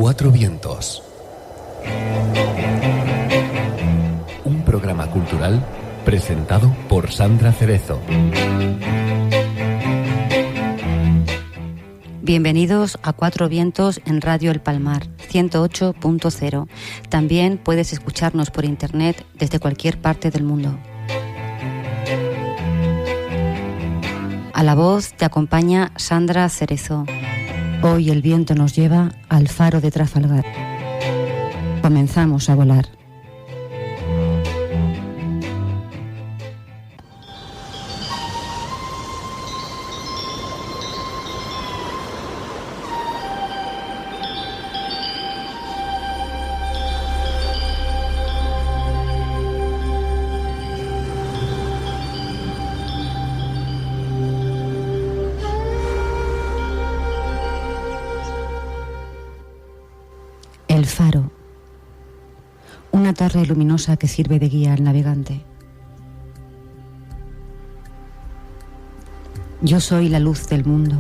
Cuatro vientos. Un programa cultural presentado por Sandra Cerezo. Bienvenidos a Cuatro Vientos en Radio El Palmar, 108.0. También puedes escucharnos por internet desde cualquier parte del mundo. A la voz te acompaña Sandra Cerezo. Hoy el viento nos lleva al faro de Trafalgar. Comenzamos a volar. El faro, una torre luminosa que sirve de guía al navegante. Yo soy la luz del mundo.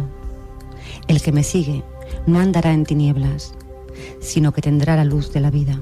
El que me sigue no andará en tinieblas, sino que tendrá la luz de la vida.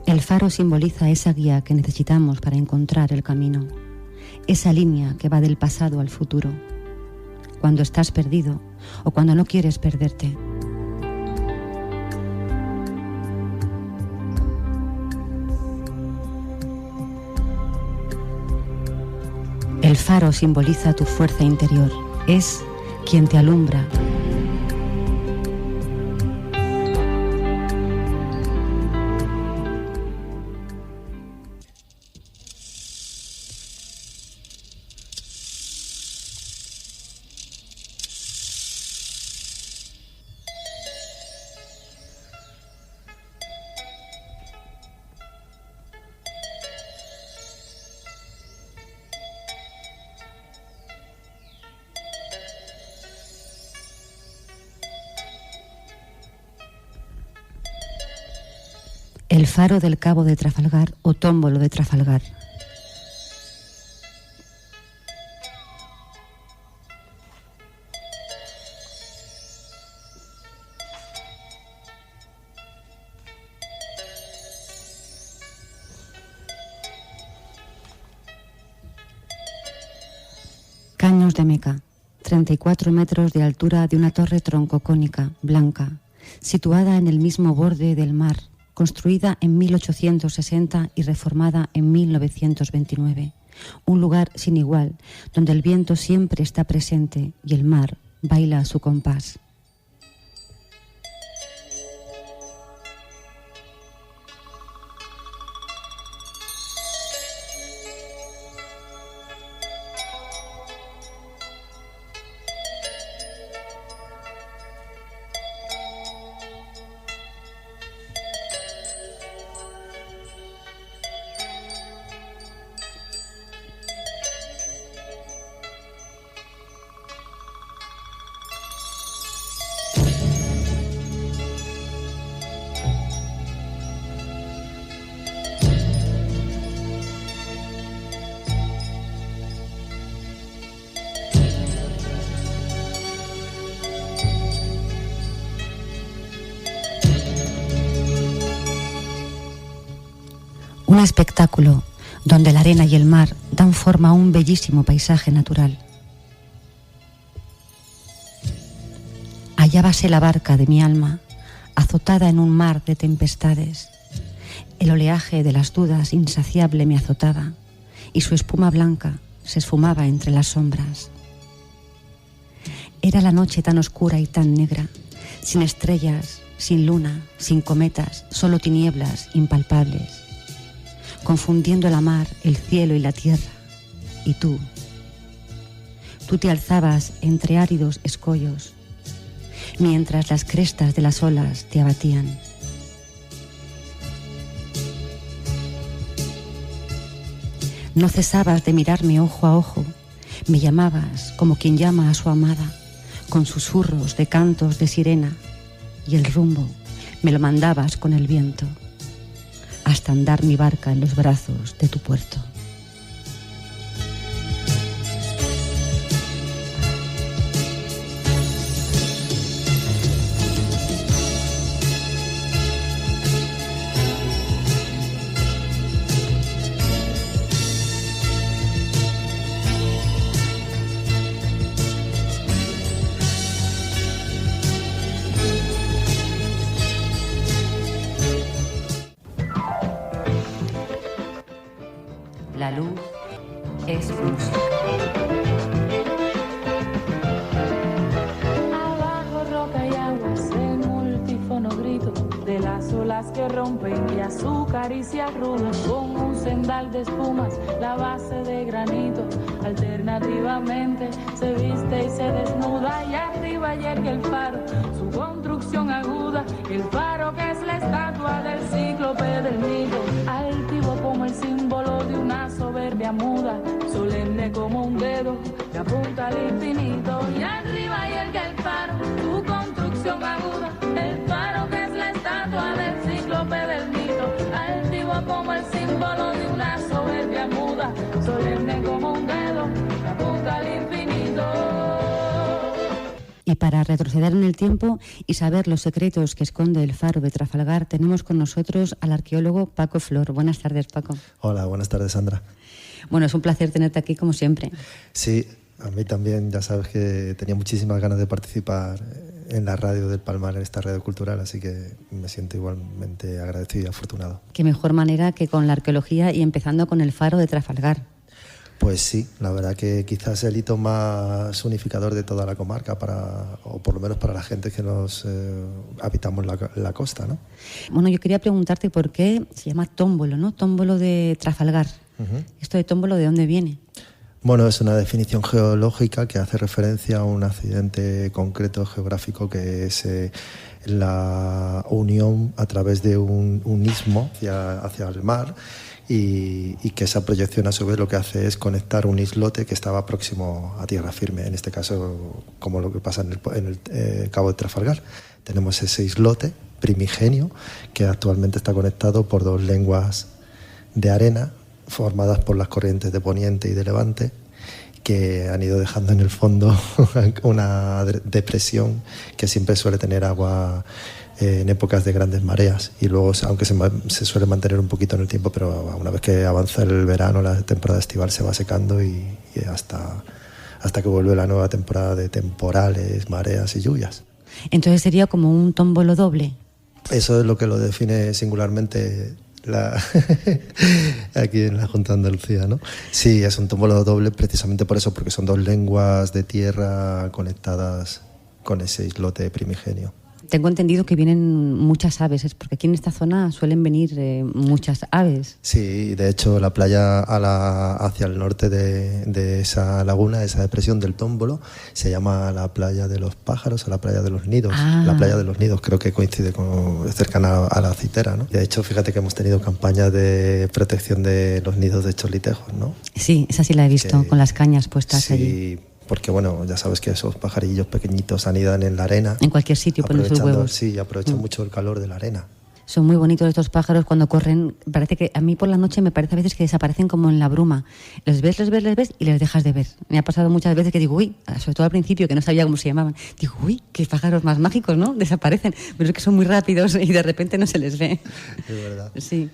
El faro simboliza esa guía que necesitamos para encontrar el camino, esa línea que va del pasado al futuro, cuando estás perdido o cuando no quieres perderte. El faro simboliza tu fuerza interior, es quien te alumbra. El faro del Cabo de Trafalgar o tómbolo de Trafalgar. Caños de Meca, 34 metros de altura de una torre troncocónica, blanca, situada en el mismo borde del mar, construida en 1860 y reformada en 1929. Un lugar sin igual, donde el viento siempre está presente y el mar baila a su compás. Un espectáculo donde la arena y el mar dan forma a un bellísimo paisaje natural. Hallábase la barca de mi alma, azotada en un mar de tempestades. El oleaje de las dudas insaciable me azotaba, y su espuma blanca se esfumaba entre las sombras. Era la noche tan oscura y tan negra, sin estrellas, sin luna, sin cometas, solo tinieblas impalpables, confundiendo la mar, el cielo y la tierra. Y tú te alzabas entre áridos escollos, mientras las crestas de las olas te abatían. No cesabas de mirarme ojo a ojo. Me llamabas como quien llama a su amada, con susurros de cantos de sirena, y el rumbo me lo mandabas con el viento, hasta andar mi barca en los brazos de tu puerto. La luz es música. Abajo roca y aguas, el multífono grito de las olas que rompen y a su caricia ruda con un sendal de espumas, la base de granito alternativamente se viste y se desnuda, y arriba yergue el faro, su construcción aguda, el faro que es la estatua del cíclope del mito, altivo como el símbolo de una soberbia muda, solemne como un dedo que apunta al infinito, y arriba yergue el faro, su construcción aguda, el faro que es la estatua del cíclope del mito, altivo como el símbolo de una soberbia muda, solemne como un dedo que apunta al infinito. Y para retroceder en el tiempo y saber los secretos que esconde el faro de Trafalgar, tenemos con nosotros al arqueólogo Paco Flor. Buenas tardes, Paco. Hola, buenas tardes, Sandra. Bueno, es un placer tenerte aquí como siempre. Sí, a mí también, ya sabes que tenía muchísimas ganas de participar en la radio del Palmar, en esta radio cultural, así que me siento igualmente agradecido y afortunado. Qué mejor manera que con la arqueología y empezando con el faro de Trafalgar. Pues sí, la verdad que quizás el hito más unificador de toda la comarca, o por lo menos para la gente que nos habitamos la costa, ¿no? Bueno, yo quería preguntarte por qué se llama tómbolo, ¿no? Tómbolo de Trafalgar. Uh-huh. ¿Esto de tómbolo de dónde viene? Bueno, es una definición geológica que hace referencia a un accidente concreto geográfico que es la unión a través de un istmo hacia el mar, y que esa proyección a su vez lo que hace es conectar un islote que estaba próximo a tierra firme, en este caso como lo que pasa en el Cabo de Trafalgar. Tenemos ese islote primigenio que actualmente está conectado por dos lenguas de arena formadas por las corrientes de Poniente y de Levante, que han ido dejando en el fondo una depresión que siempre suele tener agua en épocas de grandes mareas, y luego, aunque se suele mantener un poquito en el tiempo, pero una vez que avanza el verano, la temporada estival se va secando y hasta que vuelve la nueva temporada de temporales, mareas y lluvias. Entonces sería como un tómbolo doble. Eso es lo que lo define singularmente aquí en la Junta de Andalucía, ¿no? Sí, es un tómbolo doble precisamente por eso, porque son dos lenguas de tierra conectadas con ese islote primigenio. Tengo entendido que vienen muchas aves, es porque aquí en esta zona suelen venir muchas aves. Sí, de hecho la playa hacia el norte de esa laguna, esa depresión del Tómbolo, se llama la playa de los pájaros o la playa de los nidos. La playa de los nidos creo que coincide cercana a la Citera, ¿no? De hecho, fíjate que hemos tenido campañas de protección de los nidos de chorlitejos, ¿no? Sí, esa sí la he visto, con las cañas puestas allí. Porque bueno, ya sabes que esos pajarillos pequeñitos anidan en la arena. En cualquier sitio ponen sus huevos. Sí, aprovechan mucho el calor de la arena. Son muy bonitos estos pájaros cuando corren. Parece que a mí por la noche me parece a veces que desaparecen como en la bruma. Les ves y les dejas de ver. Me ha pasado muchas veces que digo, uy, sobre todo al principio que no sabía cómo se llamaban. Digo, uy, qué pájaros más mágicos, ¿no? Desaparecen. Pero es que son muy rápidos y de repente no se les ve. Es verdad. Sí.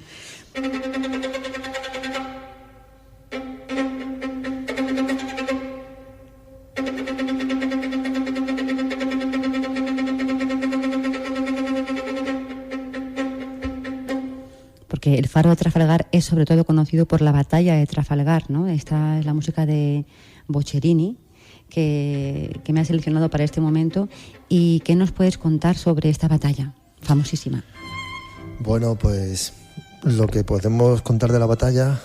Porque el faro de Trafalgar es sobre todo conocido por la batalla de Trafalgar, ¿no? Esta es la música de Boccherini que me ha seleccionado para este momento. ¿Y qué nos puedes contar sobre esta batalla famosísima? Bueno, pues lo que podemos contar de la batalla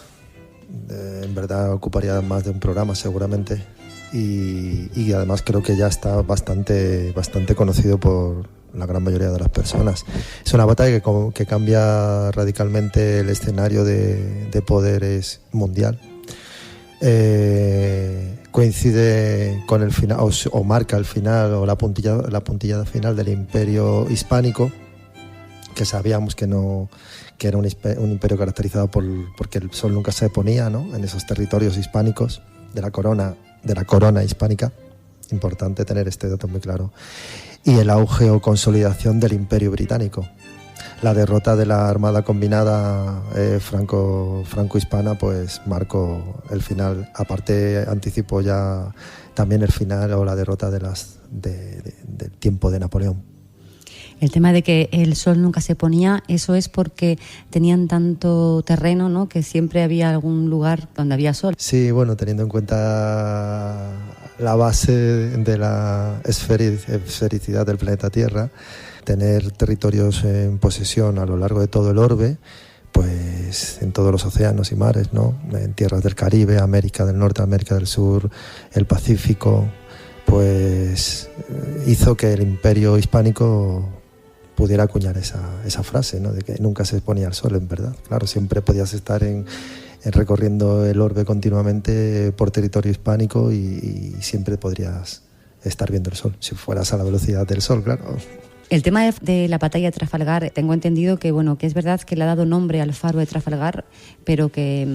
en verdad ocuparía más de un programa seguramente, y además creo que ya está bastante conocido por la gran mayoría de las personas. Es una batalla que cambia radicalmente el escenario de poderes mundial, coincide con el final, o marca el final, o la puntillada final del Imperio Hispánico, que sabíamos que era un imperio caracterizado porque el sol nunca se ponía, ¿no?, en esos territorios hispánicos de la corona hispánica. Importante tener este dato muy claro. Y el auge o consolidación del Imperio Británico. La derrota de la Armada Combinada franco-hispana pues marcó el final. Aparte anticipó ya también el final o la derrota del tiempo de Napoleón. El tema de que el sol nunca se ponía, eso es porque tenían tanto terreno, ¿no?, que siempre había algún lugar donde había sol. Sí, bueno, teniendo en cuenta la base de la esfericidad del planeta Tierra, tener territorios en posesión a lo largo de todo el orbe, pues en todos los océanos y mares, ¿no?, en tierras del Caribe, América del Norte, América del Sur, el Pacífico, pues hizo que el Imperio Hispánico pudiera acuñar esa frase, ¿no?, de que nunca se ponía el sol, en verdad. Claro, siempre podías estar recorriendo el orbe continuamente por territorio hispánico y siempre podrías estar viendo el sol, si fueras a la velocidad del sol, claro. El tema de la batalla de Trafalgar, tengo entendido que es verdad que le ha dado nombre al faro de Trafalgar, pero que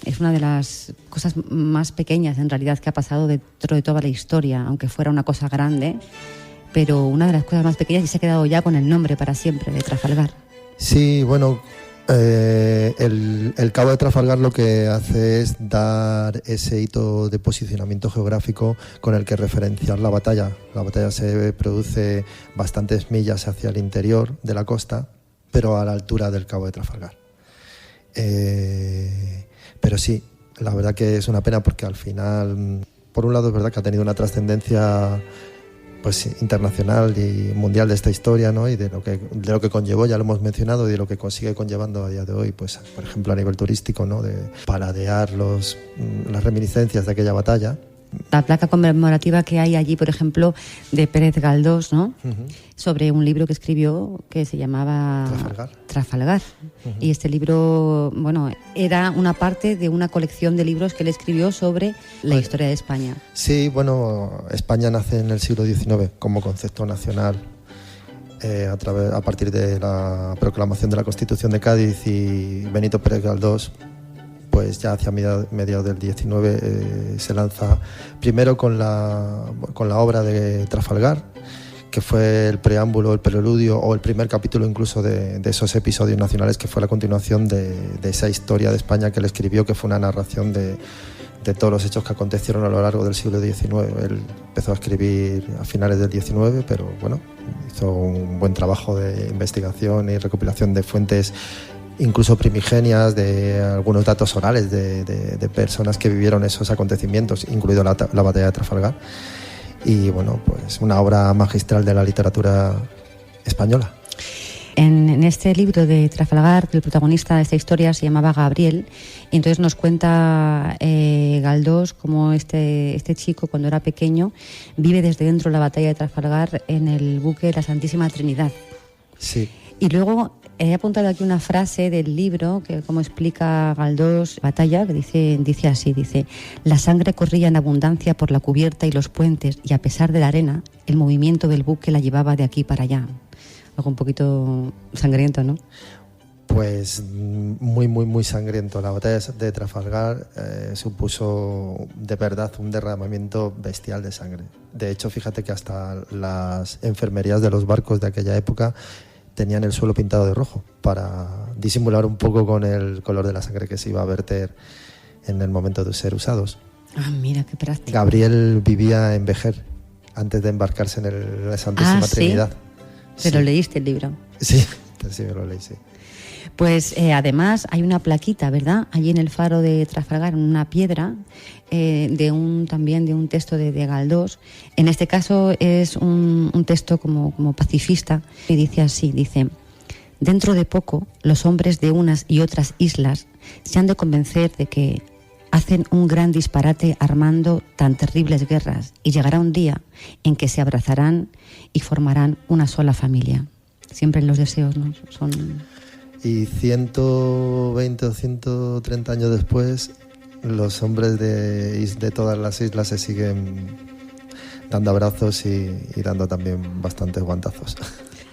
es una de las cosas más pequeñas en realidad que ha pasado dentro de toda la historia, aunque fuera una cosa grande, pero una de las cosas más pequeñas y se ha quedado ya con el nombre para siempre de Trafalgar. Sí, bueno, el Cabo de Trafalgar lo que hace es dar ese hito de posicionamiento geográfico con el que referenciar la batalla. La batalla se produce bastantes millas hacia el interior de la costa, pero a la altura del Cabo de Trafalgar. Pero sí, la verdad que es una pena porque al final, por un lado es verdad que ha tenido una trascendencia pues internacional y mundial de esta historia, ¿no?, y de lo que conllevó, ya lo hemos mencionado, y de lo que consigue conllevando a día de hoy, pues por ejemplo a nivel turístico, ¿no?, de paladear las reminiscencias de aquella batalla. La placa conmemorativa que hay allí, por ejemplo, de Pérez Galdós, ¿no?, sobre un libro que escribió que se llamaba Trafalgar. Y este libro, era una parte de una colección de libros que él escribió sobre la historia de España. Sí, bueno, España nace en el siglo XIX como concepto nacional a partir de la proclamación de la Constitución de Cádiz, y Benito Pérez Galdós pues ya hacia mediados del 19 se lanza primero con la obra de Trafalgar, que fue el preámbulo, el preludio o el primer capítulo incluso de esos episodios nacionales, que fue la continuación de esa historia de España que él escribió, que fue una narración de todos los hechos que acontecieron a lo largo del siglo XIX. Él empezó a escribir a finales del XIX, pero hizo un buen trabajo de investigación y recopilación de fuentes incluso primigenias, de algunos datos orales de personas que vivieron esos acontecimientos, incluido la batalla de Trafalgar. Y pues una obra magistral de la literatura española. En este libro de Trafalgar, el protagonista de esta historia se llamaba Gabriel, y entonces nos cuenta Galdós cómo este chico, cuando era pequeño, vive desde dentro de la batalla de Trafalgar en el buque de la Santísima Trinidad. Sí. Y luego he apuntado aquí una frase del libro que, como explica Galdós, batalla, que dice así, la sangre corría en abundancia por la cubierta y los puentes, y a pesar de la arena, el movimiento del buque la llevaba de aquí para allá. Algo un poquito sangriento, ¿no? Pues muy, muy, muy sangriento. La batalla de Trafalgar supuso de verdad un derramamiento bestial de sangre. De hecho, fíjate que hasta las enfermerías de los barcos de aquella época tenían el suelo pintado de rojo para disimular un poco con el color de la sangre que se iba a verter en el momento de ser usados. Ah, mira, qué práctico. Gabriel vivía en Vejer antes de embarcarse en la Santísima Trinidad. ¿Sí? ¿Te lo leíste el libro? Sí, me lo leí, sí. Pues además hay una plaquita, ¿verdad?, allí en el faro de Trafalgar, en una piedra, de un texto de Galdós. En este caso es un texto como pacifista, y dice así, dentro de poco los hombres de unas y otras islas se han de convencer de que hacen un gran disparate armando tan terribles guerras, y llegará un día en que se abrazarán y formarán una sola familia. Siempre los deseos, ¿no?, son... Y 120 o 130 años después, los hombres de todas las islas se siguen dando abrazos y dando también bastantes guantazos.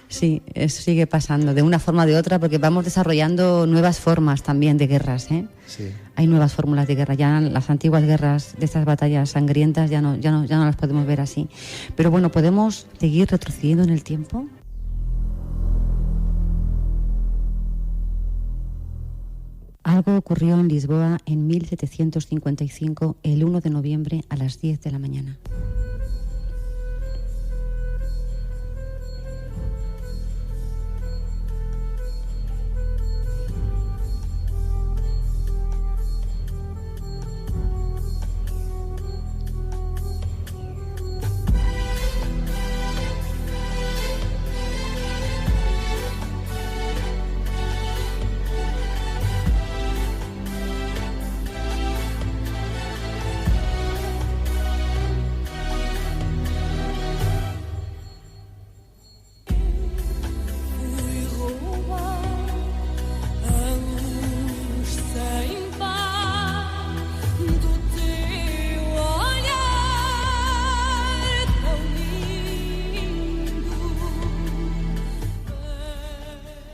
Sí, eso sigue pasando de una forma o de otra, porque vamos desarrollando nuevas formas también de guerras, ¿eh? Sí. Hay nuevas fórmulas de guerra. Ya las antiguas guerras de estas batallas sangrientas ya no las podemos ver así. Pero bueno, ¿podemos seguir retrocediendo en el tiempo? Algo ocurrió en Lisboa en 1755, el 1 de noviembre a las 10 de la mañana.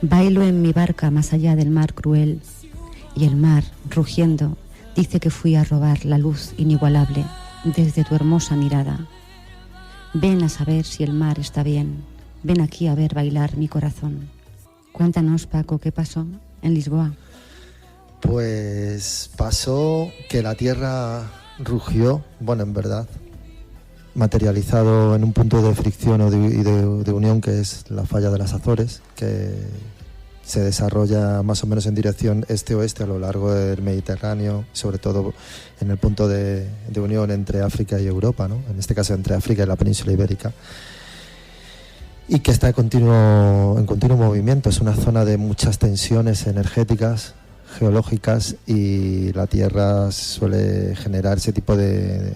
Bailo en mi barca más allá del mar cruel, y el mar, rugiendo, dice que fui a robar la luz inigualable desde tu hermosa mirada. Ven a saber si el mar está bien, ven aquí a ver bailar mi corazón. Cuéntanos, Paco, ¿qué pasó en Lisboa? Pues pasó que la tierra rugió, bueno, en verdad, materializado en un punto de fricción y de unión que es la falla de las Azores, que se desarrolla más o menos en dirección este-oeste a lo largo del Mediterráneo, sobre todo en el punto de unión entre África y Europa, ¿no? En este caso entre África y la península ibérica, y que está en continuo movimiento. Es una zona de muchas tensiones energéticas, geológicas, y la Tierra suele generar ese tipo de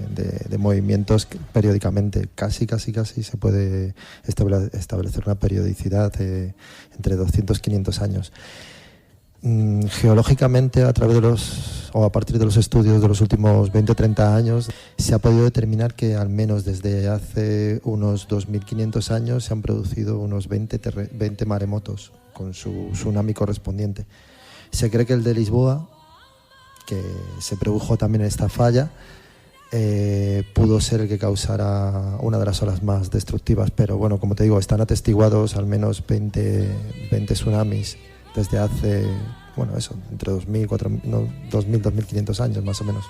movimientos periódicamente. Casi se puede establecer una periodicidad entre 200 y 500 años. Geológicamente, a partir de los estudios de los últimos 20 o 30 años, se ha podido determinar que al menos desde hace unos 2.500 años se han producido unos 20 maremotos con su tsunami correspondiente. Se cree que el de Lisboa, que se produjo también en esta falla, pudo ser el que causara una de las olas más destructivas, pero bueno, como te digo, están atestiguados al menos 20 tsunamis desde hace, bueno, eso, entre 2.000 y 2.500 años más o menos.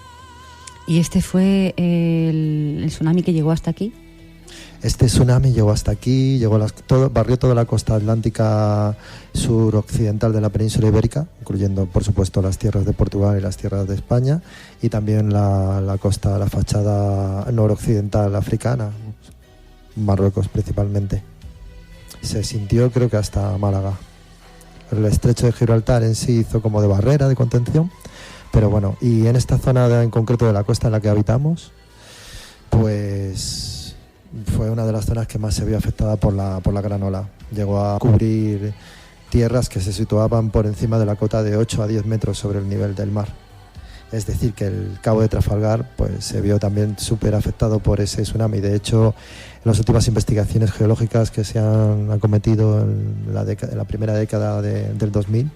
¿Y este fue el tsunami que llegó hasta aquí? Este tsunami llegó hasta aquí, barrió toda la costa atlántica suroccidental de la península ibérica, incluyendo, por supuesto, las tierras de Portugal y las tierras de España, y también la fachada noroccidental africana, Marruecos principalmente. Se sintió, creo que hasta Málaga. El estrecho de Gibraltar en sí hizo como de barrera, de contención, pero bueno, y en esta zona en concreto de la costa en la que habitamos, pues fue una de las zonas que más se vio afectada por la gran ola. Llegó a cubrir tierras que se situaban por encima de la cota de 8 a 10 metros sobre el nivel del mar. Es decir, que el Cabo de Trafalgar pues se vio también súper afectado por ese tsunami. De hecho, en las últimas investigaciones geológicas que se han acometido en la primera década del 2000,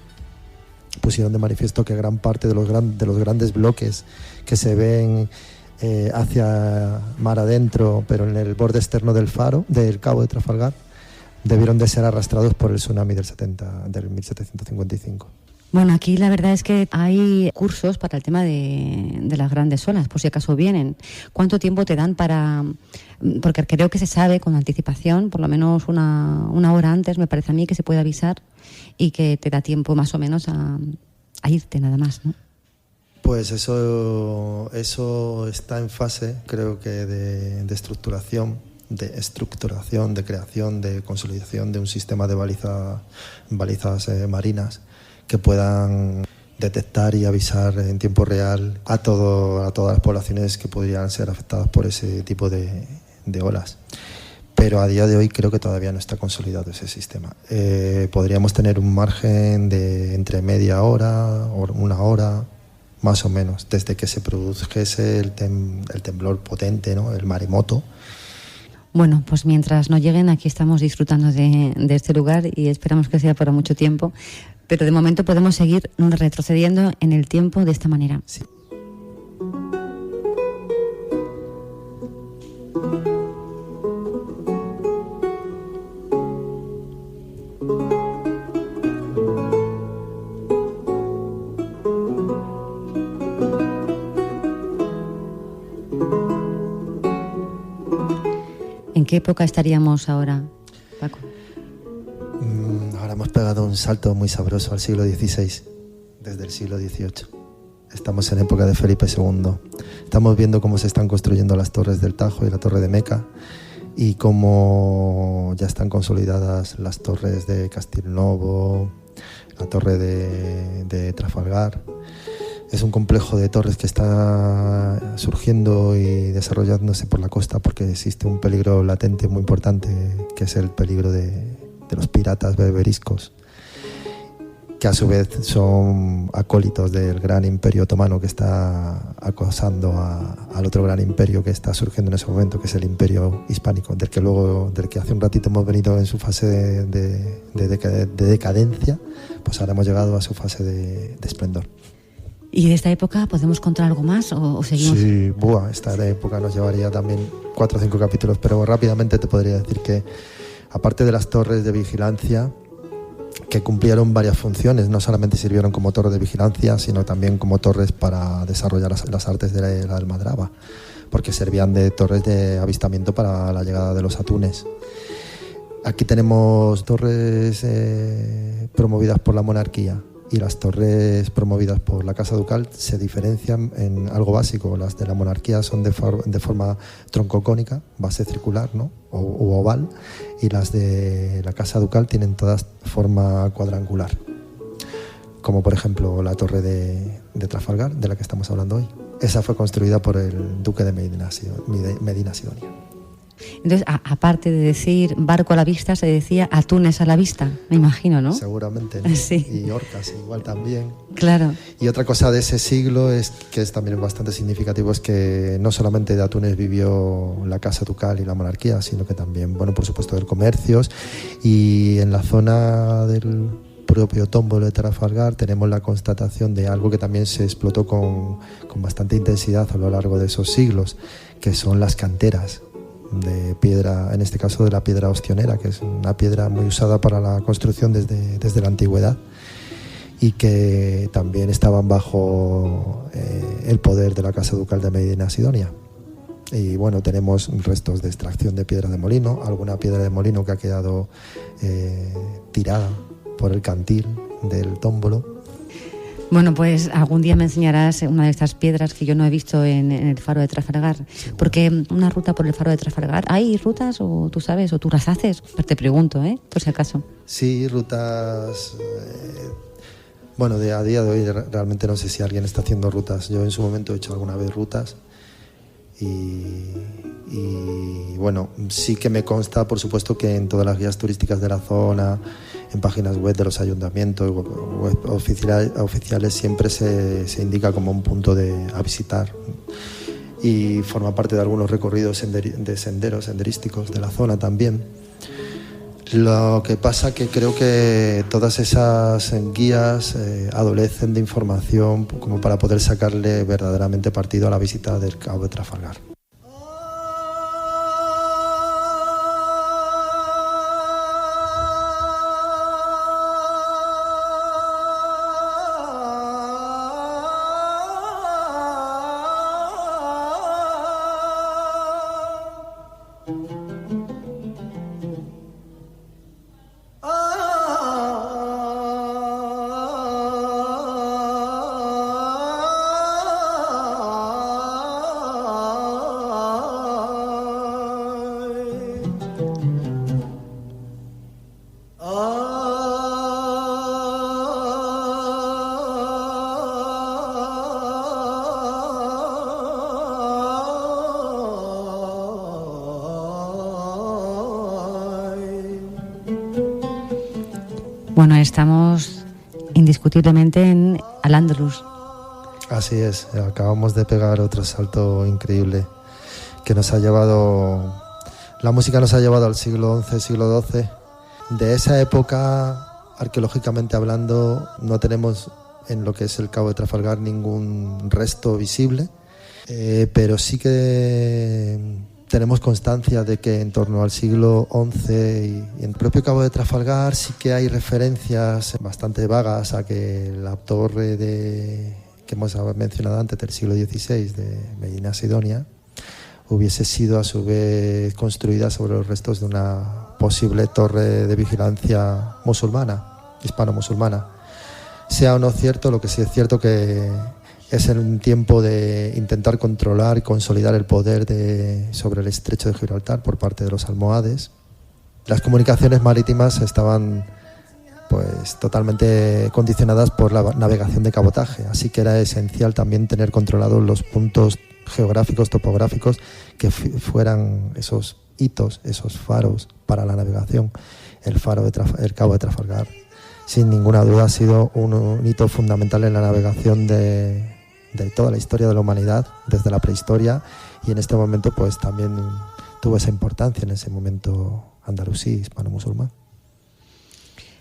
pusieron de manifiesto que gran parte de los grandes bloques que se ven hacia mar adentro, pero en el borde externo del Cabo de Trafalgar, debieron de ser arrastrados por el tsunami del 1755. Bueno, aquí la verdad es que hay cursos para el tema de las grandes olas, por si acaso vienen. ¿Cuánto tiempo te dan para...? Porque creo que se sabe con anticipación, por lo menos una hora antes, me parece a mí, que se puede avisar y que te da tiempo más o menos a irte nada más, ¿no? Pues eso está en fase, creo que de estructuración, de creación, de consolidación de un sistema de balizas marinas que puedan detectar y avisar en tiempo real a todas las poblaciones que podrían ser afectadas por ese tipo de olas. Pero a día de hoy creo que todavía no está consolidado ese sistema. Podríamos tener un margen de entre media hora, una hora, más o menos, desde que se produjese el temblor potente, ¿no? El maremoto. Bueno, pues mientras no lleguen, aquí estamos disfrutando de este lugar y esperamos que sea para mucho tiempo. Pero de momento podemos seguir retrocediendo en el tiempo de esta manera. Sí. ¿En qué época estaríamos ahora, Paco? Ahora hemos pegado un salto muy sabroso al siglo XVI, desde el siglo XVIII. Estamos en época de Felipe II. Estamos viendo cómo se están construyendo las torres del Tajo y la torre de Meca y cómo ya están consolidadas las torres de Castelnuovo, la torre de Trafalgar. Es un complejo de torres que está surgiendo y desarrollándose por la costa porque existe un peligro latente muy importante, que es el peligro de los piratas berberiscos, que a su vez son acólitos del gran imperio otomano que está acosando al otro gran imperio que está surgiendo en ese momento, que es el imperio hispánico, del que hace un ratito hemos venido en su fase de decadencia, pues ahora hemos llegado a su fase de esplendor. ¿Y de esta época podemos contar algo más o seguimos? Sí, esta época nos llevaría también 4 o 5 capítulos, pero rápidamente te podría decir que, aparte de las torres de vigilancia, que cumplieron varias funciones, no solamente sirvieron como torres de vigilancia, sino también como torres para desarrollar las artes de la almadraba, porque servían de torres de avistamiento para la llegada de los atunes. Aquí tenemos torres promovidas por la monarquía, y las torres promovidas por la Casa Ducal se diferencian en algo básico. Las de la monarquía son de forma troncocónica, base circular, ¿no? o oval, y las de la Casa Ducal tienen todas forma cuadrangular, como por ejemplo la torre de Trafalgar, de la que estamos hablando hoy. Esa fue construida por el duque de Medina Sidonia. Entonces, aparte de decir barco a la vista, se decía atunes a la vista, me imagino, ¿no? Seguramente, ¿no? Sí. Y orcas igual también. Claro. Y otra cosa de ese siglo que es también bastante significativo, es que no solamente de atunes vivió la Casa Ducal y la monarquía, sino que también, bueno, por supuesto, de comercios. Y en la zona del propio tómbolo de Trafalgar tenemos la constatación de algo que también se explotó con bastante intensidad a lo largo de esos siglos, que son las canteras de piedra, en este caso de la piedra ostionera, que es una piedra muy usada para la construcción desde la antigüedad y que también estaban bajo el poder de la Casa Ducal de Medina Sidonia. Y bueno, tenemos restos de extracción de piedra de molino, alguna piedra de molino que ha quedado tirada por el cantil del tómbolo. Bueno, pues algún día me enseñarás una de estas piedras que yo no he visto en el faro de Trafalgar. Sí, porque una ruta por el faro de Trafalgar, ¿hay rutas o tú sabes o tú las haces? Pues te pregunto, por si acaso. Sí, rutas. Bueno, a día de hoy realmente no sé si alguien está haciendo rutas. Yo en su momento he hecho alguna vez rutas y bueno, sí que me consta, por supuesto, que en todas las guías turísticas de la zona, en páginas web de los ayuntamientos, web oficiales, siempre se indica como un punto a visitar y forma parte de algunos recorridos de senderos senderísticos de la zona también. Lo que pasa que creo que todas esas guías adolecen de información como para poder sacarle verdaderamente partido a la visita del Cabo de Trafalgar. Bueno, estamos indiscutiblemente en Al-Ándalus. Así es, acabamos de pegar otro salto increíble que nos ha llevado, la música nos ha llevado al siglo XI, siglo XII. De esa época, arqueológicamente hablando, no tenemos en lo que es el Cabo de Trafalgar ningún resto visible, pero sí que tenemos constancia de que en torno al siglo XI y en el propio Cabo de Trafalgar sí que hay referencias bastante vagas a que la torre que hemos mencionado antes del siglo XVI de Medina Sidonia hubiese sido a su vez construida sobre los restos de una posible torre de vigilancia musulmana, hispano-musulmana. Sea o no cierto, lo que sí es cierto que es en un tiempo de intentar controlar y consolidar el poder sobre el estrecho de Gibraltar por parte de los almohades. Las comunicaciones marítimas estaban pues totalmente condicionadas por la navegación de cabotaje, así que era esencial también tener controlados los puntos geográficos, topográficos, que fueran esos hitos, esos faros para la navegación. El Cabo de Trafalgar, sin ninguna duda, ha sido un hito fundamental en la navegación de toda la historia de la humanidad, desde la prehistoria, y en este momento pues también tuvo esa importancia en ese momento andalusí, hispano-musulmán.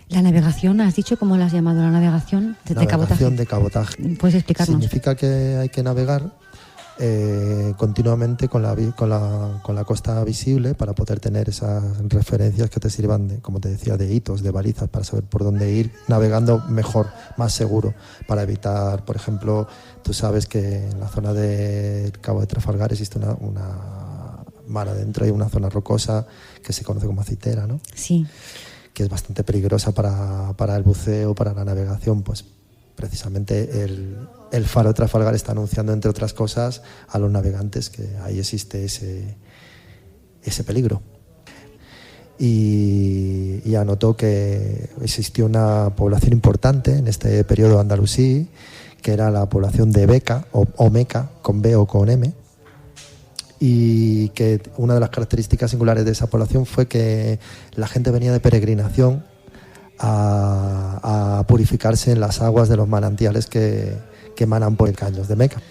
La navegación, ¿has dicho cómo la has llamado la navegación de cabotaje? Navegación de cabotaje. ¿Puedes explicarnos? Significa que hay que navegar continuamente con la costa visible para poder tener esas referencias que te sirvan, como te decía, de hitos, de balizas, para saber por dónde ir navegando mejor, más seguro, para evitar, por ejemplo, tú sabes que en la zona del Cabo de Trafalgar existe una mar adentro, hay una zona rocosa que se conoce como aceitera, ¿no? Sí. Que es bastante peligrosa para el buceo, para la navegación. Pues precisamente el faro de Trafalgar está anunciando, entre otras cosas, a los navegantes que ahí existe ese peligro. Y anotó que existió una población importante en este periodo andalusí, que era la población de Beca, o Meca, con B o con M, y que una de las características singulares de esa población fue que la gente venía de peregrinación a purificarse en las aguas de los manantiales que emanan por el caños de Meca.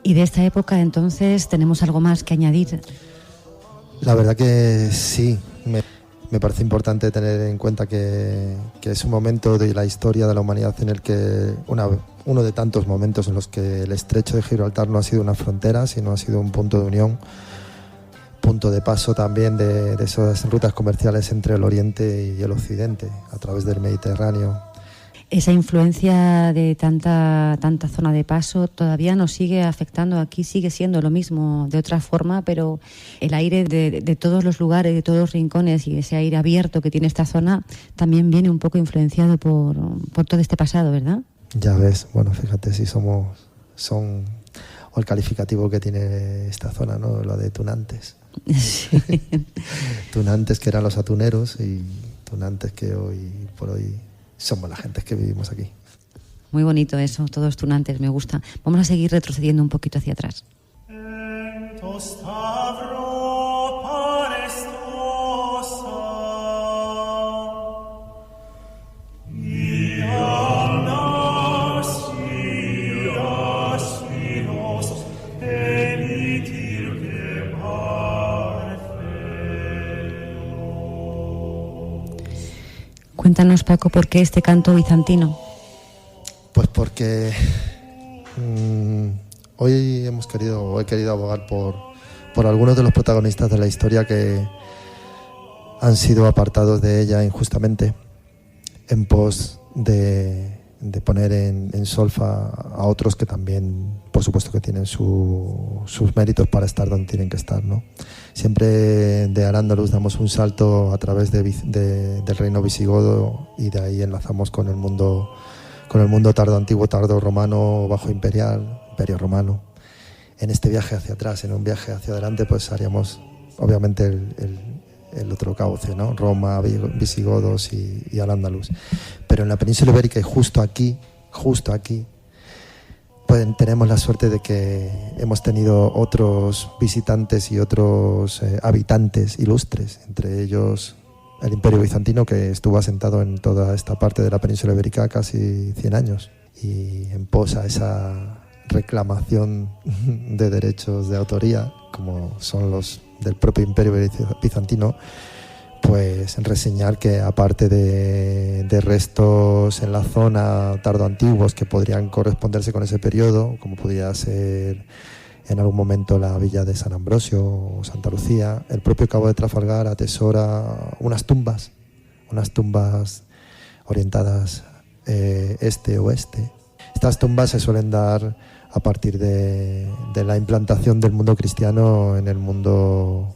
Y de esta época, entonces, ¿tenemos algo más que añadir? La verdad que sí. Me parece importante tener en cuenta que es un momento de la historia de la humanidad en el que uno de tantos momentos en los que el estrecho de Gibraltar no ha sido una frontera, sino ha sido un punto de unión, punto de paso también de esas rutas comerciales entre el Oriente y el Occidente, a través del Mediterráneo. Esa influencia de tanta zona de paso todavía nos sigue afectando aquí, sigue siendo lo mismo de otra forma, pero el aire de todos los lugares, de todos los rincones y ese aire abierto que tiene esta zona también viene un poco influenciado por todo este pasado, ¿verdad? Ya ves, bueno, fíjate si o el calificativo que tiene esta zona, ¿no? Lo de tunantes. Sí. Tunantes que eran los atuneros y tunantes que hoy por hoy somos la gente que vivimos aquí. Muy bonito eso, todos tunantes, me gusta. Vamos a seguir retrocediendo un poquito hacia atrás. Cuéntanos, Paco, ¿por qué este canto bizantino? Pues porque hoy he querido abogar por algunos de los protagonistas de la historia que han sido apartados de ella injustamente, en pos de poner en solfa a otros que también, por supuesto, que tienen sus méritos para estar donde tienen que estar, ¿no? Siempre de Al-Ándalus damos un salto a través del reino visigodo y de ahí enlazamos con el mundo tardo antiguo, tardo romano, bajo imperial, imperio romano. En este viaje hacia atrás, en un viaje hacia adelante, pues haríamos obviamente el otro cauce, ¿no? Roma, visigodos y Al-Ándalus. Pero en la península ibérica y justo aquí, pues tenemos la suerte de que hemos tenido otros visitantes y otros habitantes ilustres, entre ellos el Imperio Bizantino, que estuvo asentado en toda esta parte de la península ibérica casi 100 años, y en pos a esa reclamación de derechos de autoría, como son los del propio Imperio Bizantino, pues reseñar que aparte de restos en la zona tardoantiguos que podrían corresponderse con ese periodo, como podría ser en algún momento la villa de San Ambrosio o Santa Lucía, el propio Cabo de Trafalgar atesora unas tumbas orientadas este-oeste. Estas tumbas se suelen dar a partir de la implantación del mundo cristiano en el mundo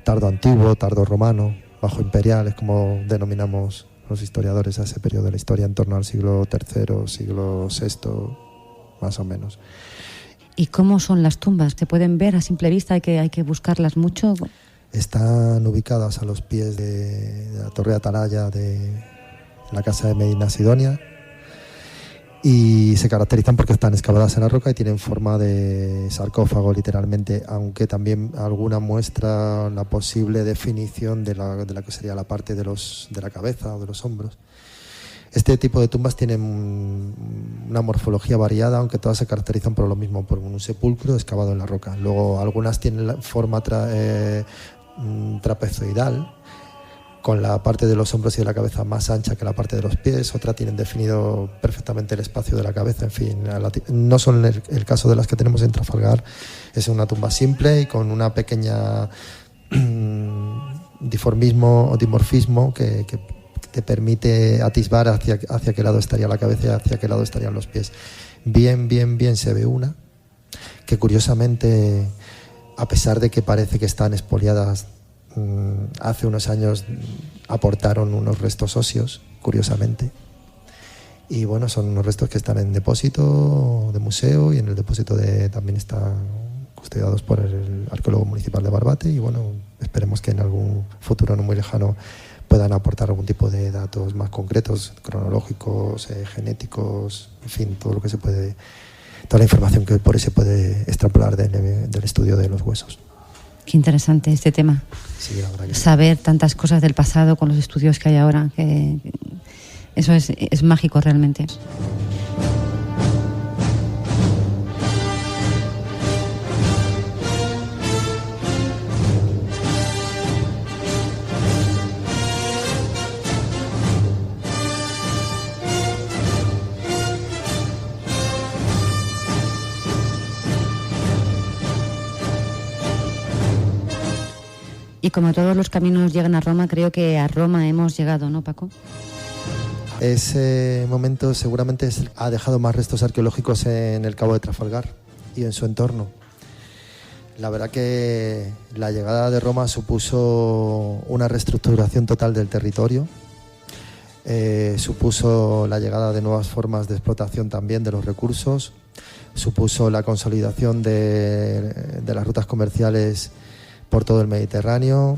tardo antiguo, tardo romano, bajo imperial, es como denominamos los historiadores a ese periodo de la historia, en torno al siglo III, siglo VI, más o menos. ¿Y cómo son las tumbas? ¿Se pueden ver a simple vista? ¿Hay que buscarlas mucho? Están ubicadas a los pies de la torre atalaya de la casa de Medina Sidonia, y se caracterizan porque están excavadas en la roca y tienen forma de sarcófago, literalmente, aunque también alguna muestra la posible definición de la que sería la parte de la cabeza o de los hombros. Este tipo de tumbas tienen una morfología variada, aunque todas se caracterizan por lo mismo, por un sepulcro excavado en la roca. Luego algunas tienen la forma trapezoidal, con la parte de los hombros y de la cabeza más ancha que la parte de los pies. Otras tienen definido perfectamente el espacio de la cabeza. En fin, no son el caso de las que tenemos en Trafalgar. Es una tumba simple y con una pequeña dimorfismo que te permite atisbar hacia qué lado estaría la cabeza y hacia qué lado estarían los pies. Bien se ve una que, curiosamente, a pesar de que parece que están expoliadas, hace unos años aportaron unos restos óseos, curiosamente, y bueno, son unos restos que están en depósito de museo, y en el depósito también están custodiados por el arqueólogo municipal de Barbate, y bueno, esperemos que en algún futuro no muy lejano puedan aportar algún tipo de datos más concretos, cronológicos, genéticos, en fin, todo lo que se puede, toda la información que por ahí se puede extrapolar del estudio de los huesos. Qué interesante este tema. Sí, la verdad que saber tantas cosas del pasado con los estudios que hay ahora, que eso es mágico realmente. Y como todos los caminos llegan a Roma, creo que a Roma hemos llegado, ¿no, Paco? Ese momento seguramente ha dejado más restos arqueológicos en el Cabo de Trafalgar y en su entorno. La verdad que la llegada de Roma supuso una reestructuración total del territorio, supuso la llegada de nuevas formas de explotación también de los recursos, supuso la consolidación de las rutas comerciales por todo el Mediterráneo,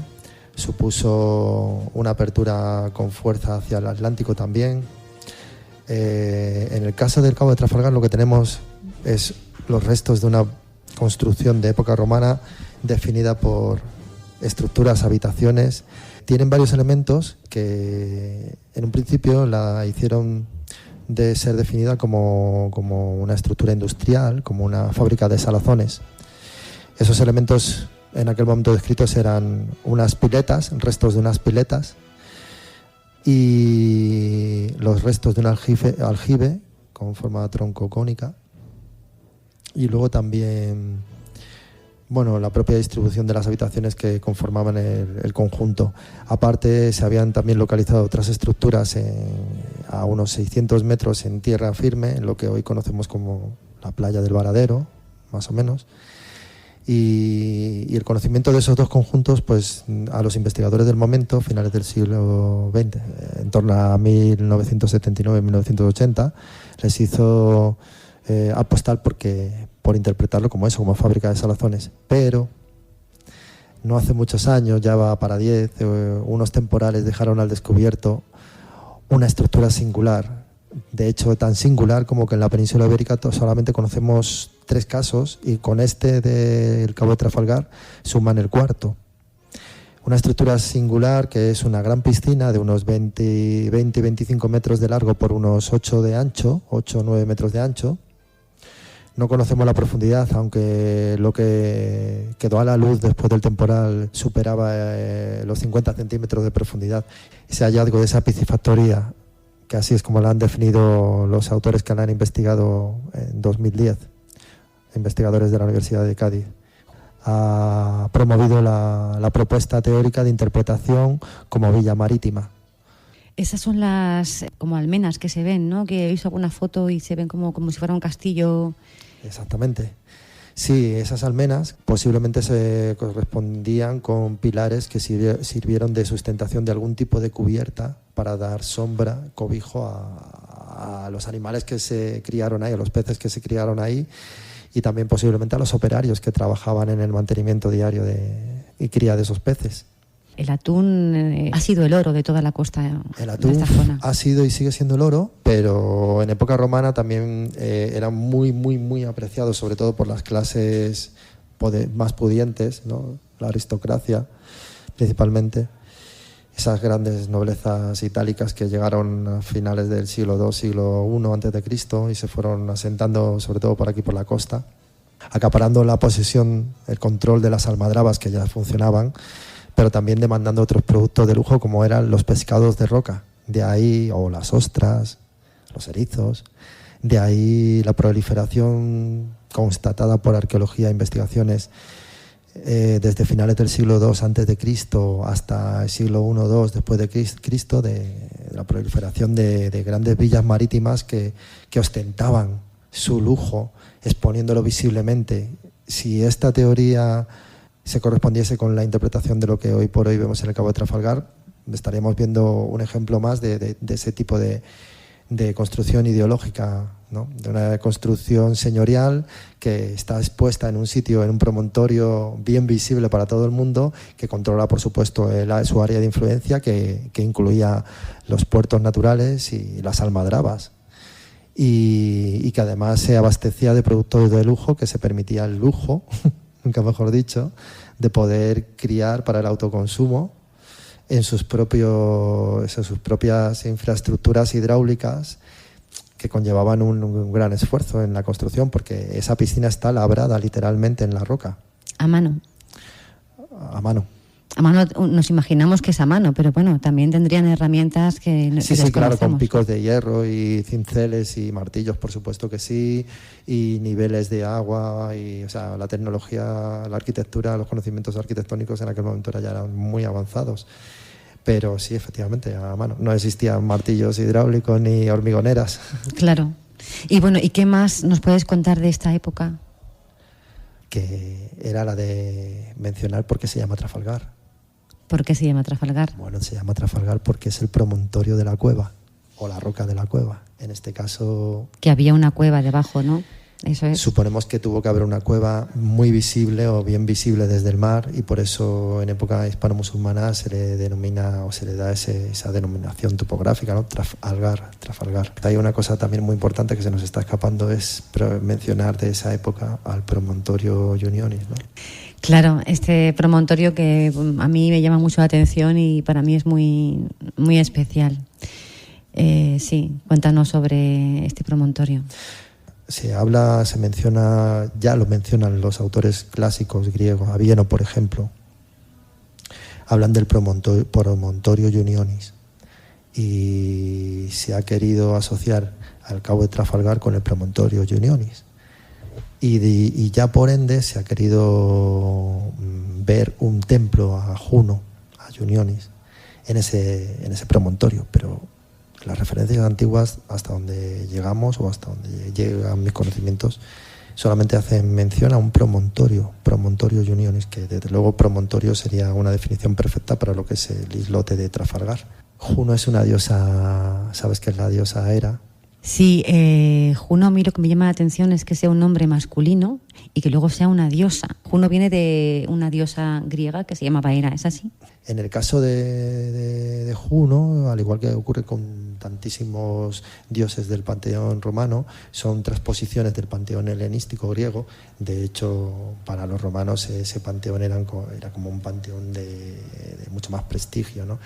supuso una apertura con fuerza hacia el Atlántico también. En el caso del Cabo de Trafalgar lo que tenemos es los restos de una construcción de época romana definida por estructuras, habitaciones. Tienen varios elementos que en un principio la hicieron de ser definida como una estructura industrial, como una fábrica de salazones. Esos elementos en aquel momento descritos eran unas piletas, restos de unas piletas, y los restos de un aljibe con forma troncocónica, y luego también, bueno, la propia distribución de las habitaciones que conformaban el conjunto. Aparte, se habían también localizado otras estructuras a unos 600 metros en tierra firme, en lo que hoy conocemos como la playa del Varadero, más o menos. Y el conocimiento de esos dos conjuntos, pues a los investigadores del momento, finales del siglo XX, en torno a 1979-1980, les hizo apostar por interpretarlo como eso, como fábrica de salazones. Pero no hace muchos años, ya va para 10, unos temporales dejaron al descubierto una estructura singular. De hecho, tan singular como que en la península ibérica solamente conocemos 3 casos, y con este del Cabo de Trafalgar suman el cuarto. Una estructura singular que es una gran piscina de unos 20-25 metros de largo por unos 8 de ancho, 8 o 9 metros de ancho. No conocemos la profundidad, aunque lo que quedó a la luz después del temporal superaba los 50 centímetros de profundidad. Ese hallazgo de esa piscifactoría, que así es como la han definido los autores que la han investigado en 2010, investigadores de la Universidad de Cádiz, ha promovido la propuesta teórica de interpretación como villa marítima. Esas son las como almenas que se ven, ¿no? Que he visto alguna foto y se ven como si fuera un castillo. Exactamente. Sí, esas almenas posiblemente se correspondían con pilares que sirvieron de sustentación de algún tipo de cubierta para dar sombra, cobijo a los animales que se criaron ahí, a los peces que se criaron ahí, y también posiblemente a los operarios que trabajaban en el mantenimiento diario y cría de esos peces. El atún ha sido el oro de toda la costa. El atún de esta zona ha sido y sigue siendo el oro, pero en época romana también era muy, muy, muy apreciado, sobre todo por las clases más pudientes, ¿no? La aristocracia principalmente, esas grandes noblezas itálicas que llegaron a finales del siglo II, siglo I antes de Cristo, y se fueron asentando sobre todo por aquí, por la costa, acaparando la posesión, el control de las almadrabas que ya funcionaban, pero también demandando otros productos de lujo como eran los pescados de roca, de ahí, o las ostras, los erizos, de ahí la proliferación constatada por arqueología e investigaciones desde finales del siglo II antes de Cristo hasta el siglo I o II después de Cristo, de la proliferación de grandes villas marítimas que ostentaban su lujo, exponiéndolo visiblemente. Si esta teoría se correspondiese con la interpretación de lo que hoy por hoy vemos en el Cabo de Trafalgar, estaríamos viendo un ejemplo más de ese tipo de construcción ideológica, ¿no? De una construcción señorial que está expuesta en un sitio, en un promontorio bien visible para todo el mundo, que controla, por supuesto, su área de influencia, que incluía los puertos naturales y las almadrabas, y que además se abastecía de productos de lujo, que se permitía el lujo, nunca mejor dicho, de poder criar para el autoconsumo en sus propias infraestructuras hidráulicas, que conllevaban un gran esfuerzo en la construcción, porque esa piscina está labrada literalmente en la roca. A mano. A mano. A mano nos imaginamos que es a mano, pero bueno, también tendrían herramientas que sí, claro, con picos de hierro y cinceles y martillos, por supuesto que sí, y niveles de agua, y, o sea, la tecnología, la arquitectura, los conocimientos arquitectónicos en aquel momento ya eran muy avanzados. Pero sí, efectivamente, a mano. No existían martillos hidráulicos ni hormigoneras. Claro. Y bueno, ¿y qué más nos puedes contar de esta época? Que era la de mencionar por qué se llama Trafalgar. ¿Por qué se llama Trafalgar? Bueno, se llama Trafalgar porque es el promontorio de la cueva, o la roca de la cueva. En este caso... Que había una cueva debajo, ¿no? Eso es. Suponemos que tuvo que haber una cueva muy visible o bien visible desde el mar, y por eso en época hispano-musulmana se le denomina, o se le da esa denominación topográfica, ¿no? Trafalgar. Hay una cosa también muy importante que se nos está escapando, es mencionar de esa época al promontorio Unionis, ¿no? Claro, este promontorio que a mí me llama mucho la atención y para mí es muy, muy especial. Sí, cuéntanos sobre este promontorio. Se menciona, ya lo mencionan los autores clásicos griegos, Avieno, por ejemplo, hablan del promontorio Unionis, y se ha querido asociar al Cabo de Trafalgar con el promontorio Unionis, y ya por ende se ha querido ver un templo a Juno, a Unionis, en ese promontorio, pero Las referencias antiguas, hasta donde llegamos o hasta donde llegan mis conocimientos, solamente hacen mención a un promontorio Unionis, que desde luego promontorio sería una definición perfecta para lo que es el islote de Trafalgar. Juno es una diosa, ¿sabes qué es la diosa Hera? Sí, Juno, a mí lo que me llama la atención es que sea un nombre masculino y que luego sea una diosa. Juno viene de una diosa griega que se llamaba Hera, ¿es así? En el caso de Juno, al igual que ocurre con tantísimos dioses del panteón romano, son transposiciones del panteón helenístico griego. De hecho, para los romanos ese panteón era como un panteón de mucho más prestigio, ¿no?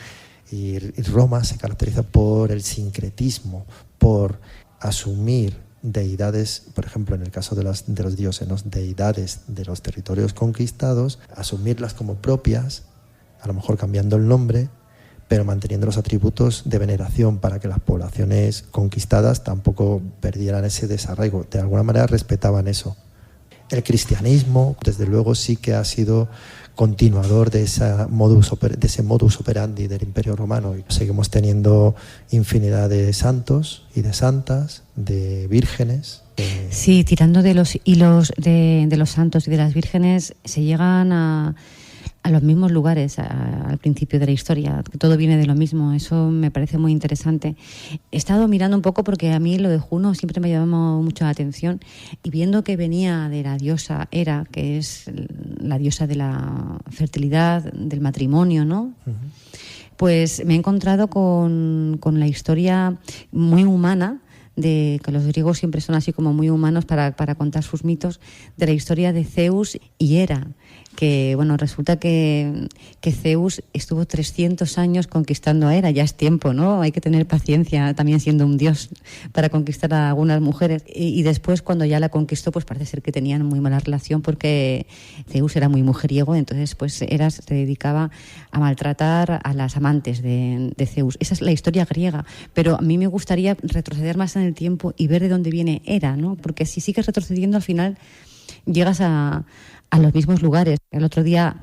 Y Roma se caracteriza por el sincretismo, por asumir deidades, por ejemplo, en el caso de los dioses, ¿no? Deidades de los territorios conquistados, asumirlas como propias, a lo mejor cambiando el nombre, pero manteniendo los atributos de veneración para que las poblaciones conquistadas tampoco perdieran ese desarraigo. De alguna manera respetaban eso. El cristianismo, desde luego, sí que ha sido continuador de ese modus operandi del Imperio Romano. Y seguimos teniendo infinidad de santos y de santas, de vírgenes. Sí, tirando de los hilos de los santos y de las vírgenes, se llegan a los mismos lugares al principio de la historia, que todo viene de lo mismo. Eso me parece muy interesante. He estado mirando un poco porque a mí lo de Juno siempre me llamó mucho la atención, y viendo que venía de la diosa Hera, que es la diosa de la fertilidad, del matrimonio, ¿no? Uh-huh. Pues me he encontrado con la historia muy humana, de que los griegos siempre son así como muy humanos para contar sus mitos, de la historia de Zeus y Hera, que bueno, resulta que Zeus estuvo 300 años conquistando a Hera. Ya es tiempo, ¿no? Hay que tener paciencia también siendo un dios para conquistar a algunas mujeres, y después cuando ya la conquistó, pues parece ser que tenían muy mala relación porque Zeus era muy mujeriego. Entonces pues Hera se dedicaba a maltratar a las amantes de Zeus. Esa es la historia griega, pero a mí me gustaría retroceder más en el tiempo y ver de dónde viene Hera, ¿no? Porque si sigues retrocediendo, al final llegas a los mismos lugares. El otro día,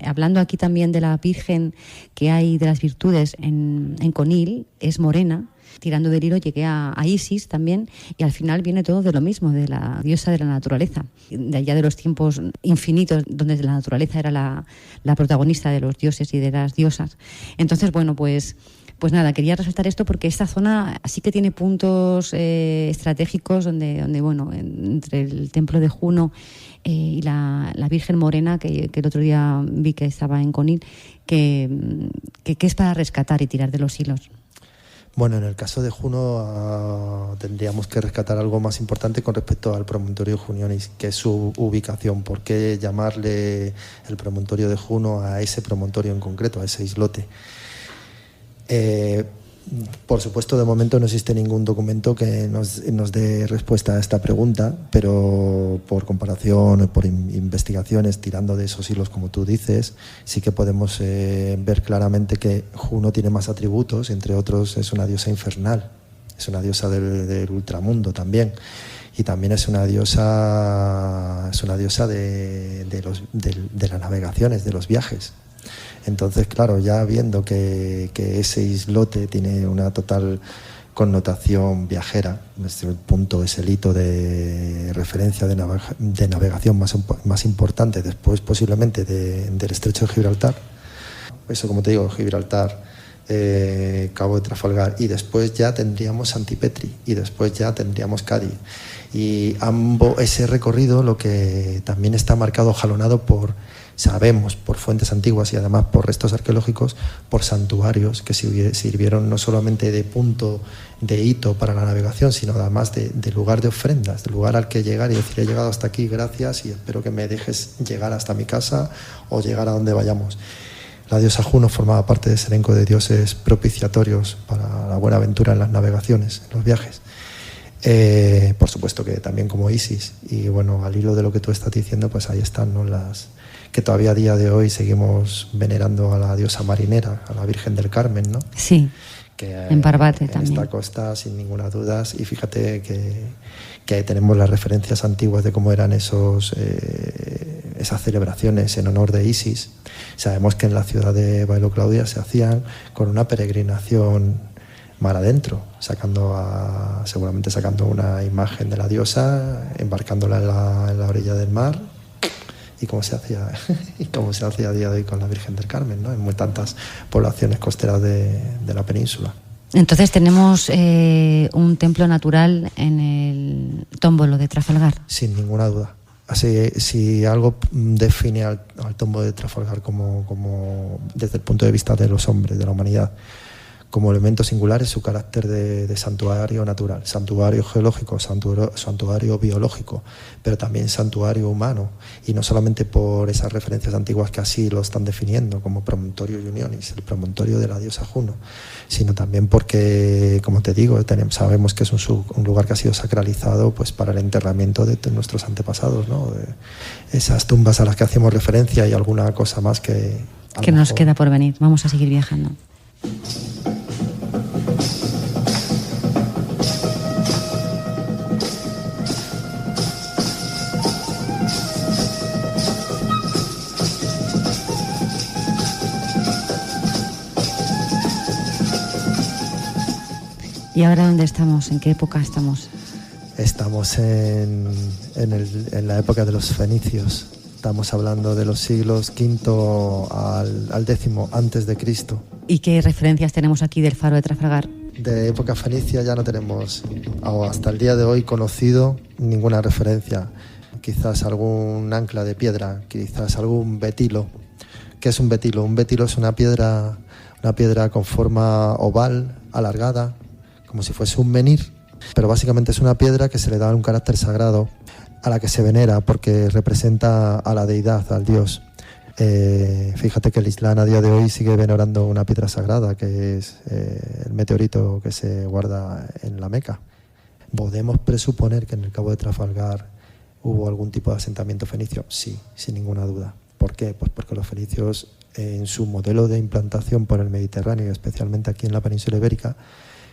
hablando aquí también de la Virgen que hay de las virtudes en Conil, es morena. Tirando del hilo llegué a Isis también, y al final viene todo de lo mismo, de la diosa de la naturaleza, de allá de los tiempos infinitos donde la naturaleza era la protagonista de los dioses y de las diosas. Entonces, bueno, pues nada, quería resaltar esto porque esta zona sí que tiene puntos estratégicos donde bueno, entre el templo de Juno y la Virgen Morena, que el otro día vi que estaba en Conil, que es para rescatar y tirar de los hilos. Bueno, en el caso de Juno tendríamos que rescatar algo más importante con respecto al promontorio Junionis, que es su ubicación. ¿Por qué llamarle el promontorio de Juno a ese promontorio en concreto, a ese islote? Por supuesto, de momento no existe ningún documento que nos dé respuesta a esta pregunta, pero por comparación, por investigaciones, tirando de esos hilos, como tú dices, sí que podemos ver claramente que Juno tiene más atributos. Entre otros, es una diosa infernal, es una diosa del ultramundo también, y también es una diosa de las navegaciones, de los viajes. Entonces, claro, ya viendo que ese islote tiene una total connotación viajera, desde el punto, es el hito de referencia de navegación más importante, después posiblemente del estrecho de Gibraltar. Eso, como te digo, Gibraltar, Cabo de Trafalgar, y después ya tendríamos Santipetri, y después ya tendríamos Cádiz. Y ese recorrido, lo que también está marcado, jalonado sabemos por fuentes antiguas y además por restos arqueológicos, por santuarios que sirvieron no solamente de punto de hito para la navegación, sino además de lugar de ofrendas, de lugar al que llegar y decir: he llegado hasta aquí, gracias, y espero que me dejes llegar hasta mi casa o llegar a donde vayamos. La diosa Juno formaba parte de ese elenco de dioses propiciatorios para la buena aventura en las navegaciones, en los viajes. Por supuesto que también como Isis. Y bueno, al hilo de lo que tú estás diciendo, pues ahí están, ¿no?, que todavía a día de hoy seguimos venerando a la diosa marinera, a la Virgen del Carmen, ¿no? Sí, que en Barbate también. En esta costa, sin ninguna duda. Y fíjate que ahí tenemos las referencias antiguas de cómo eran esas celebraciones en honor de Isis. Sabemos que en la ciudad de Bailo Claudia se hacían con una peregrinación mar adentro, seguramente sacando una imagen de la diosa, embarcándola en la orilla del mar, y como se hacía a día de hoy con la Virgen del Carmen, ¿no? En muy tantas poblaciones costeras de la península. Entonces tenemos un templo natural en el tómbolo de Trafalgar. Sin ninguna duda. Así, si algo define al tómbolo de Trafalgar como desde el punto de vista de los hombres, de la humanidad, como elemento singular, es su carácter de santuario natural, santuario geológico, santuario biológico, pero también santuario humano, y no solamente por esas referencias antiguas que así lo están definiendo, como Promontorio Iunionis, el promontorio de la diosa Juno, sino también porque, como te digo, sabemos que es un lugar que ha sido sacralizado pues para el enterramiento de nuestros antepasados, ¿no? Esas tumbas a las que hacemos referencia y alguna cosa más que nos queda por venir. Vamos a seguir viajando. ¿Y ahora dónde estamos? ¿En qué época estamos? Estamos en la época de los fenicios. Estamos hablando de los siglos V al X antes de Cristo. ¿Y qué referencias tenemos aquí del faro de Trafalgar? De época fenicia ya no tenemos, hasta el día de hoy, conocido ninguna referencia. Quizás algún ancla de piedra, quizás algún betilo. ¿Qué es un betilo? Un betilo es una piedra con forma oval, alargada, como si fuese un menhir, pero básicamente es una piedra que se le da un carácter sagrado, a la que se venera porque representa a la deidad, al dios. Fíjate que el Islam a día de hoy sigue venerando una piedra sagrada, que es el meteorito que se guarda en la Meca. ¿Podemos presuponer que en el Cabo de Trafalgar hubo algún tipo de asentamiento fenicio? Sí, sin ninguna duda. ¿Por qué? Pues porque los fenicios, en su modelo de implantación por el Mediterráneo, especialmente aquí en la península ibérica,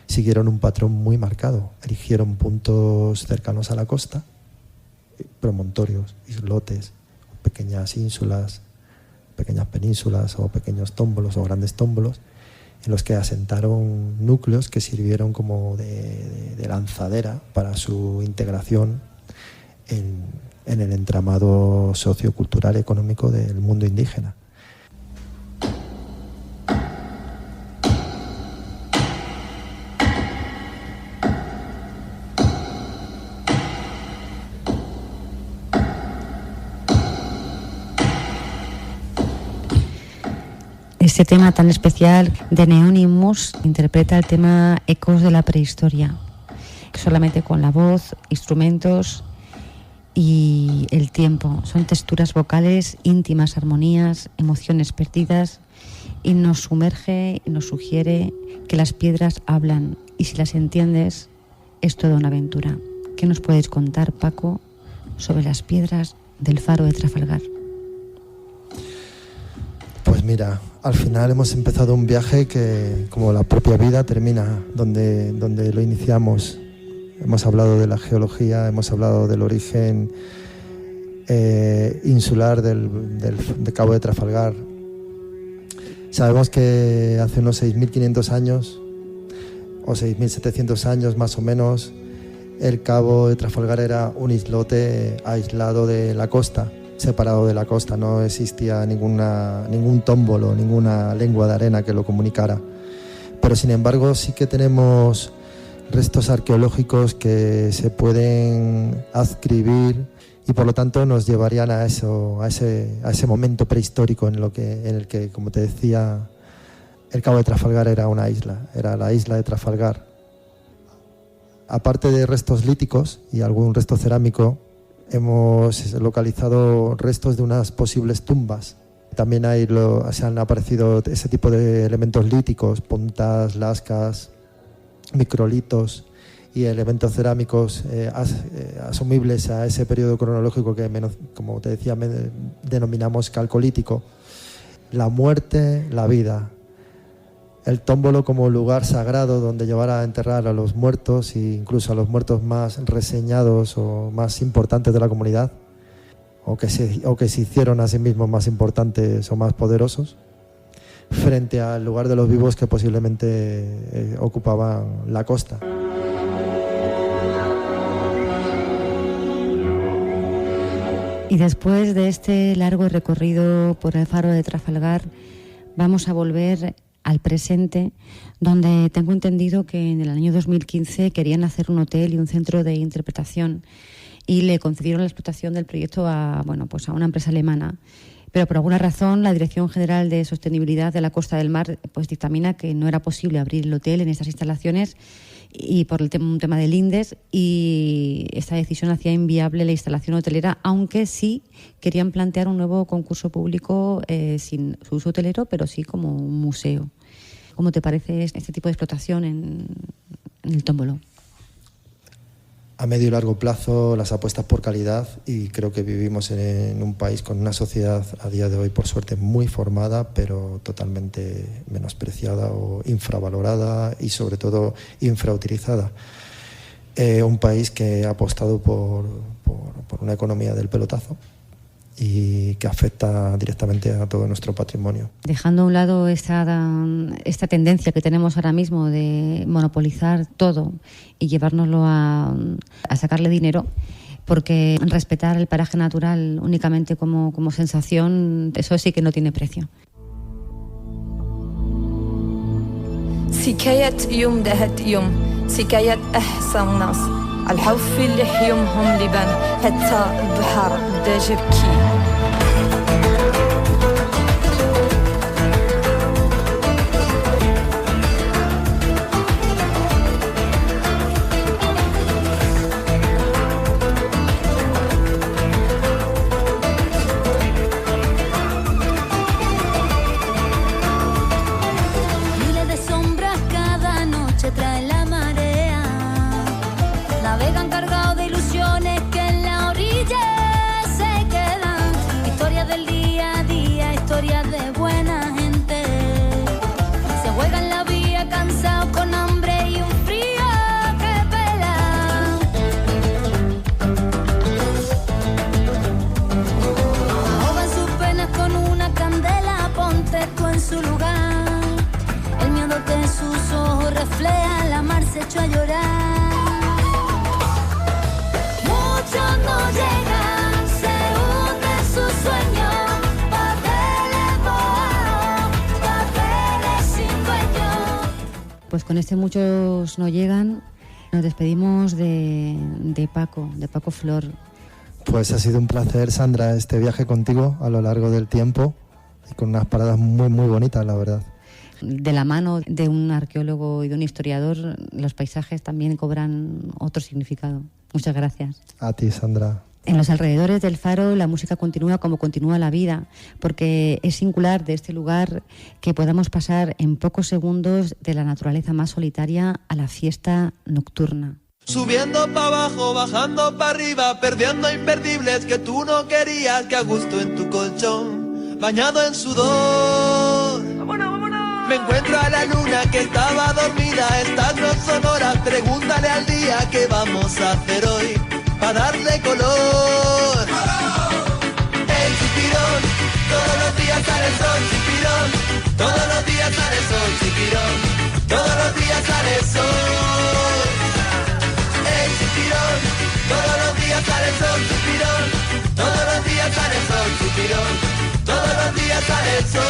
siguieron un patrón muy marcado. Erigieron puntos cercanos a la costa, promontorios, islotes, pequeñas ínsulas, pequeñas penínsulas o pequeños tómbolos o grandes tómbolos, en los que asentaron núcleos que sirvieron como de lanzadera para su integración en el entramado sociocultural y económico del mundo indígena. Este tema tan especial de Neonimus interpreta el tema Ecos de la Prehistoria, solamente con la voz, instrumentos y el tiempo. Son texturas vocales, íntimas armonías, emociones perdidas, y nos sumerge y nos sugiere que las piedras hablan, y si las entiendes es toda una aventura. ¿Qué nos puedes contar, Paco, sobre las piedras del faro de Trafalgar? Pues mira, al final hemos empezado un viaje que, como la propia vida, termina donde lo iniciamos. Hemos hablado de la geología, hemos hablado del origen insular del Cabo de Trafalgar. Sabemos que hace unos 6.500 años, o 6.700 años más o menos, el Cabo de Trafalgar era un islote aislado de la costa, separado de la costa. No existía ningún tómbolo, ninguna lengua de arena que lo comunicara. Pero sin embargo sí que tenemos restos arqueológicos que se pueden adscribir y por lo tanto nos llevarían a ese momento prehistórico en el que, como te decía, el Cabo de Trafalgar era una isla, era la isla de Trafalgar. Aparte de restos líticos y algún resto cerámico, hemos localizado restos de unas posibles tumbas. También se han aparecido ese tipo de elementos líticos, puntas, lascas, microlitos y elementos cerámicos asumibles a ese periodo cronológico que, como te decía, denominamos calcolítico. La muerte, la vida. El tómbolo como lugar sagrado donde llevar a enterrar a los muertos e incluso a los muertos más reseñados o más importantes de la comunidad, o que se hicieron a sí mismos más importantes o más poderosos. frente al lugar de los vivos que posiblemente ocupaban la costa. Y después de este largo recorrido por el faro de Trafalgar, vamos a volver al presente, donde tengo entendido que en el año 2015 querían hacer un hotel y un centro de interpretación y le concedieron la explotación del proyecto a una empresa alemana. Pero por alguna razón la Dirección General de Sostenibilidad de la Costa del Mar pues dictamina que no era posible abrir el hotel en estas instalaciones y por un tema del INDES, y esta decisión hacía inviable la instalación hotelera, aunque sí querían plantear un nuevo concurso público sin su uso hotelero, pero sí como un museo. ¿Cómo te parece este tipo de explotación en el Tómbolo? A medio y largo plazo, las apuestas por calidad, y creo que vivimos en un país con una sociedad a día de hoy, por suerte, muy formada, pero totalmente menospreciada o infravalorada y, sobre todo, infrautilizada. Un país que ha apostado por una economía del pelotazo y que afecta directamente a todo nuestro patrimonio. Dejando a un lado esta tendencia que tenemos ahora mismo de monopolizar todo y llevárnoslo a sacarle dinero, porque respetar el paraje natural únicamente como sensación, eso sí que no tiene precio. سكاية يوم دهت يوم سكاية أحسن ناس الحوف اللي يومهم لبان حتى البحر بدا جبكي Pues con este muchos no llegan. Nos despedimos de Paco Flor. Pues ha sido un placer, Sandra, este viaje contigo a lo largo del tiempo y con unas paradas muy, muy bonitas, la verdad. De la mano de un arqueólogo y de un historiador, los paisajes también cobran otro significado. Muchas gracias. A ti, Sandra. En los alrededores del faro la música continúa como continúa la vida, porque es singular de este lugar que podamos pasar en pocos segundos de la naturaleza más solitaria a la fiesta nocturna. Subiendo para abajo, bajando para arriba, perdiendo imperdibles que tú no querías, que a gusto en tu colchón, bañado en sudor. ¡Vámonos, vámonos! Me encuentro a la luna que estaba dormida, estas no son horas, pregúntale al día qué vamos a hacer hoy, para darle color. El chipirón, todos los días sale el sol, chipirón, todos los días sale el sol, chipirón, todos los días sale el sol. El chipirón, todos los días sale el sol, chipirón, todos los días sale el sol, chipirón, todos los días sale el sol.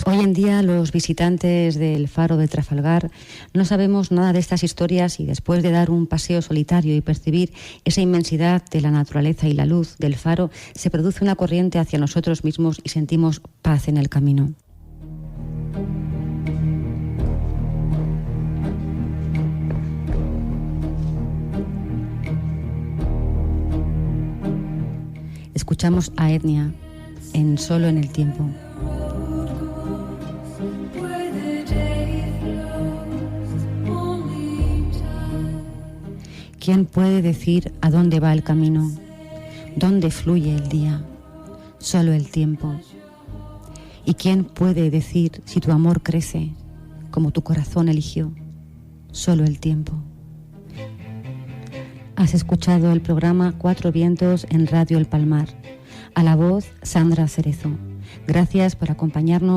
Hoy en día los visitantes del faro de Trafalgar no sabemos nada de estas historias, y después de dar un paseo solitario y percibir esa inmensidad de la naturaleza y la luz del faro, se produce una corriente hacia nosotros mismos y sentimos paz en el camino. Escuchamos a Etnia en Solo en el tiempo. ¿Quién puede decir a dónde va el camino? ¿Dónde fluye el día? Solo el tiempo. ¿Y quién puede decir si tu amor crece como tu corazón eligió? Solo el tiempo. Has escuchado el programa Cuatro Vientos en Radio El Palmar. A la voz, Sandra Cerezo. Gracias por acompañarnos